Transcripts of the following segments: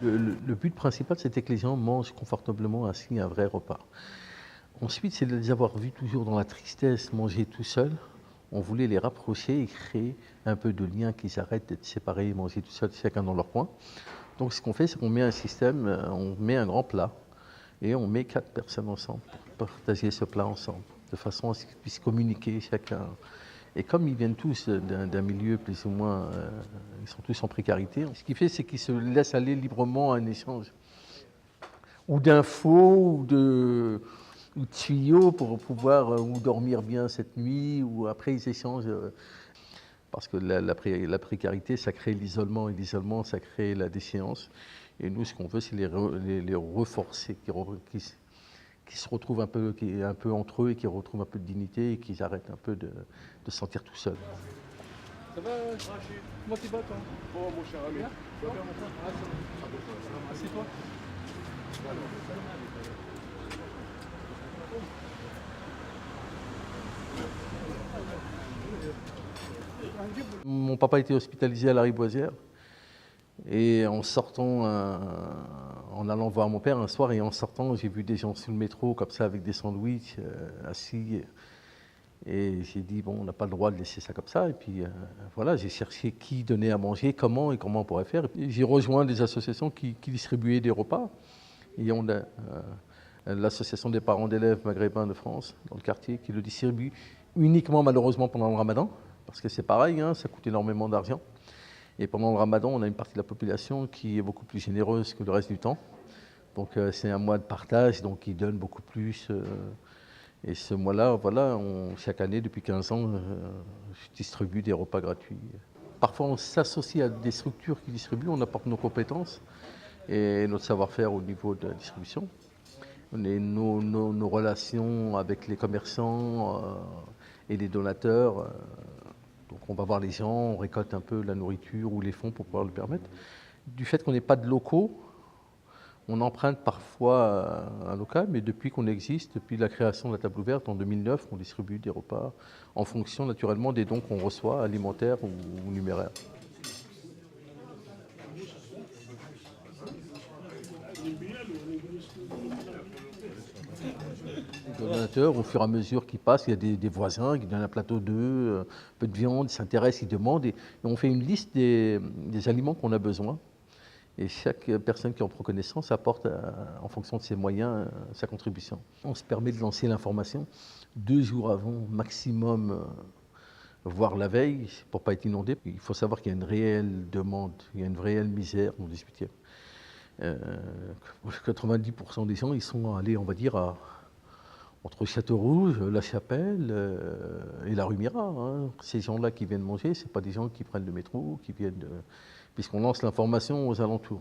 Le but principal, c'était que les gens mangent confortablement assis un vrai repas. Ensuite, c'est de les avoir vus toujours dans la tristesse, manger tout seuls. On voulait les rapprocher et créer un peu de lien, qu'ils arrêtent d'être séparés et manger tout seuls, chacun dans leur coin. Donc ce qu'on fait, c'est qu'on met un système, on met un grand plat et on met 4 personnes ensemble pour partager ce plat ensemble, de façon à ce qu'ils puissent communiquer chacun. Et comme ils viennent tous d'un milieu plus ou moins, ils sont tous en précarité, ce qui fait, c'est qu'ils se laissent aller librement à un échange. Ou d'infos, ou de tuyaux pour pouvoir ou dormir bien cette nuit, ou après ils échangent. Parce que la précarité, ça crée l'isolement, et l'isolement, ça crée la déchéance. Et nous, ce qu'on veut, c'est les reforcer, qui se retrouvent un peu entre eux et qui retrouvent un peu de dignité et qu'ils arrêtent un peu de se sentir tout seuls. Ça va, Rachid? Comment tu vas, toi? Oh, mon cher ami. Tu vas bien, mon frère? Ah, ça va. Assieds-toi. Mon papa était hospitalisé à la Riboisière. Et en sortant, en allant voir mon père un soir, et en sortant, j'ai vu des gens sur le métro, comme ça, avec des sandwichs, assis. Et j'ai dit, bon, on n'a pas le droit de laisser ça comme ça. Et puis, voilà, j'ai cherché qui donnait à manger, comment et comment on pourrait faire. Et puis, j'ai rejoint des associations qui distribuaient des repas. Et on a l'association des parents d'élèves maghrébins de France, dans le quartier, qui le distribue uniquement, malheureusement, pendant le ramadan. Parce que c'est pareil, hein, ça coûte énormément d'argent. Et pendant le ramadan, on a une partie de la population qui est beaucoup plus généreuse que le reste du temps. Donc c'est un mois de partage, donc ils donnent beaucoup plus. Et ce mois-là, voilà, chaque année, depuis 15 ans, je distribue des repas gratuits. Parfois, on s'associe à des structures qui distribuent, on apporte nos compétences et notre savoir-faire au niveau de la distribution. Nos relations avec les commerçants et les donateurs. Donc on va voir les gens, on récolte un peu la nourriture ou les fonds pour pouvoir le permettre. Du fait qu'on n'ait pas de locaux, on emprunte parfois un local, mais depuis qu'on existe, depuis la création de la table ouverte en 2009, on distribue des repas en fonction naturellement des dons qu'on reçoit, alimentaires ou numéraires. Les donateurs, au fur et à mesure qu'ils passent, il y a des voisins qui donnent un plateau d'œufs, un peu de viande, ils s'intéressent, ils demandent, et on fait une liste des aliments qu'on a besoin. Et chaque personne qui en prend connaissance apporte, en fonction de ses moyens, sa contribution. On se permet de lancer l'information 2 jours avant, maximum, voire la veille, pour ne pas être inondé. Il faut savoir qu'il y a une réelle demande, il y a une réelle misère dans le 18e. 90% des gens, ils sont allés, on va dire, entre Château-Rouge, La Chapelle et la rue Mira. Hein. Ces gens-là qui viennent manger, ce pas des gens qui prennent le métro, qui viennent... puisqu'on lance l'information aux alentours.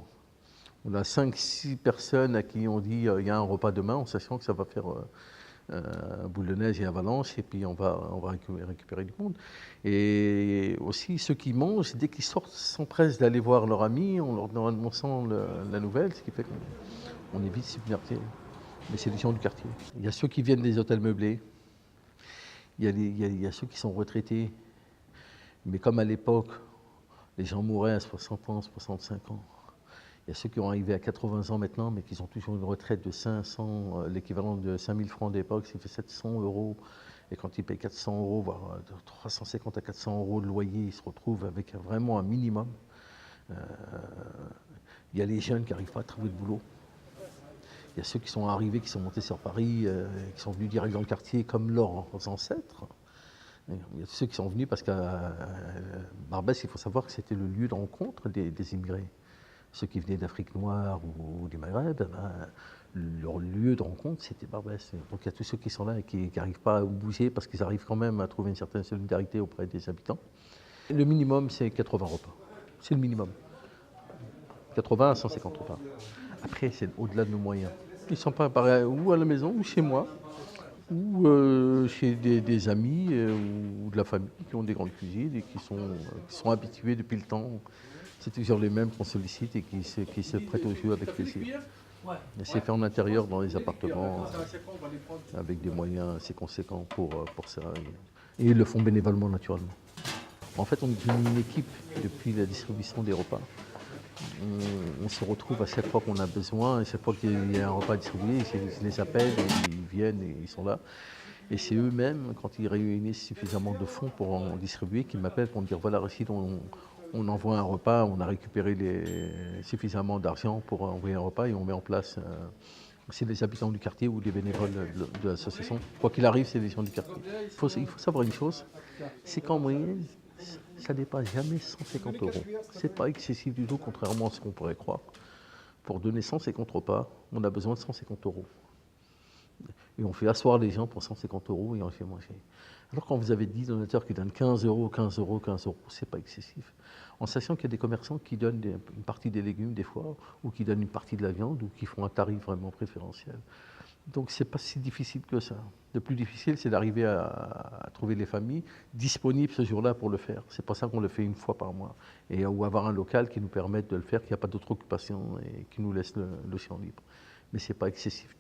On a 5-6 personnes à qui on dit il y a un repas demain, en sachant que ça va faire boule de neige et avalanche, et puis on va récupérer du monde. Et aussi, ceux qui mangent, dès qu'ils sortent, s'empressent d'aller voir leurs amis, en leur annonçant la nouvelle, ce qui fait qu'on évite submerger. Mais c'est les gens du quartier. Il y a ceux qui viennent des hôtels meublés, il y a ceux qui sont retraités, mais comme à l'époque, les gens mouraient à 60 ans, 65 ans. Il y a ceux qui ont arrivé à 80 ans maintenant, mais qui ont toujours une retraite de 500, l'équivalent de 5000 francs d'époque, ça fait 700 €. Et quand ils payent 400 €, voire de 350 à 400 € de loyer, ils se retrouvent avec vraiment un minimum. Il y a les jeunes qui n'arrivent pas à trouver de boulot. Il y a ceux qui sont arrivés, qui sont montés sur Paris, qui sont venus direct dans le quartier comme leurs ancêtres. Il y a ceux qui sont venus parce qu'à Barbès, il faut savoir que c'était le lieu de rencontre des immigrés. Ceux qui venaient d'Afrique noire ou du Maghreb, leur lieu de rencontre, c'était Barbès. Donc il y a tous ceux qui sont là et qui n'arrivent pas à bouger parce qu'ils arrivent quand même à trouver une certaine solidarité auprès des habitants. Le minimum, c'est 80 repas. C'est le minimum. 80 à 150 repas. Après, c'est au-delà de nos moyens. Ils sont pas pareils, ou à la maison, ou chez moi, ou chez des amis ou de la famille qui ont des grandes cuisines et qui sont habitués depuis le temps. C'est toujours les mêmes qu'on sollicite et qui se prêtent au jeu avec plaisir. Et c'est fait en intérieur dans les appartements, avec des moyens assez conséquents pour ça. Et ils le font bénévolement, naturellement. En fait, on est devenu une équipe depuis la distribution des repas. On se retrouve à chaque fois qu'on a besoin, et chaque fois qu'il y a un repas distribué, je les appelle, et ils viennent et ils sont là. Et c'est eux-mêmes, quand ils réunissent suffisamment de fonds pour en distribuer, qu'ils m'appellent pour me dire voilà, Rachid, on envoie un repas, on a récupéré suffisamment d'argent pour envoyer un repas et on met en place. C'est les habitants du quartier ou des bénévoles de l'association. Quoi qu'il arrive, c'est les gens du quartier. Il faut savoir une chose, c'est qu'en moyenne, ça dépasse jamais 150 €. C'est pas excessif du tout, contrairement à ce qu'on pourrait croire. Pour donner 150 repas, on a besoin de 150 €. Et on fait asseoir les gens pour 150 € et on les fait manger. Alors quand vous avez 10 donateurs qui donnent 15 €, 15 €, 15 €, c'est pas excessif. En sachant qu'il y a des commerçants qui donnent une partie des légumes des fois, ou qui donnent une partie de la viande, ou qui font un tarif vraiment préférentiel. Donc c'est pas si difficile que ça. Le plus difficile, c'est d'arriver à trouver les familles disponibles ce jour-là pour le faire. C'est pour ça qu'on le fait une fois par mois. Ou avoir un local qui nous permette de le faire, qu'il n'y a pas d'autre occupation et qui nous laisse le champ libre. Mais c'est pas excessif